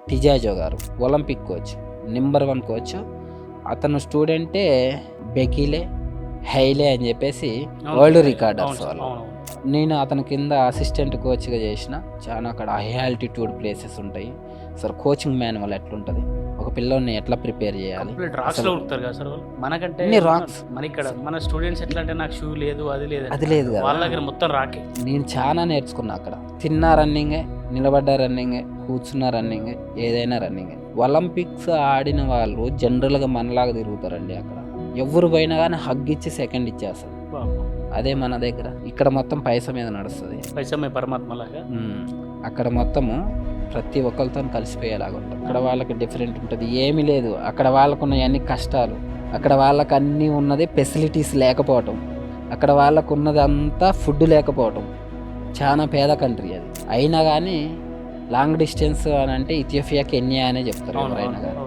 టిజాజో గారు Olympic coach, number 1 coach. అతను స్టూడెంటే బెకీలే హైలే అని చెప్పేసి వరల్డ్ రికార్డర్స్ వాళ్ళు. నేను అతని కింద అసిస్టెంట్ కోచ్గా చేసిన. చాలా అక్కడ హై ఆల్టిట్యూడ్ ప్లేసెస్ ఉంటాయి. అసలు కోచింగ్ మాన్యువల్ ఎట్లుంటుంది, ఒక పిల్లోని ఎట్లా ప్రిపేర్ చేయాలి, మనకంటే మన ఇక్కడ మన స్టూడెంట్స్ ఎట్లా అంటే నాకు షూ లేదు అది లేదు కదా, వాళ్ళ దగ్గర మొత్తం రాకే. నేను చాలా నేర్చుకున్నా అక్కడ. తిన్నా రన్నింగే, నిలబడ్డ రన్నింగే, కూర్చున్న రన్నింగే, ఏదైనా రన్నింగే. ఒలింపిక్స్ ఆడిన వాళ్ళు జనరల్గా మనలాగా తిరుగుతారండి. అక్కడ ఎవరు పోయినా కానీ హగ్ ఇచ్చి సెకండ్ ఇచ్చేస్తారు. అదే మన దగ్గర ఇక్కడ మొత్తం పైసా మీద నడుస్తుంది. పైసమే పరమాత్మ లాగా. అక్కడ మొత్తము ప్రతి ఒక్కరితో కలిసిపోయేలాగా ఉంటుంది. అక్కడ వాళ్ళకి డిఫరెంట్ ఉంటుంది. ఏమీ లేదు అక్కడ వాళ్ళకున్న అన్ని కష్టాలు. అక్కడ వాళ్ళకి అన్నీ ఉన్నది ఫెసిలిటీస్ లేకపోవటం. అక్కడ వాళ్ళకు ఉన్నదంతా ఫుడ్ లేకపోవటం. చాలా పేద కంట్రీ అది. అయినా కానీ లాంగ్ డిస్టెన్స్ అని అంటే ఇథియోపియా, కెన్యా అనే చెప్తారు ఎవరైనా కానీ.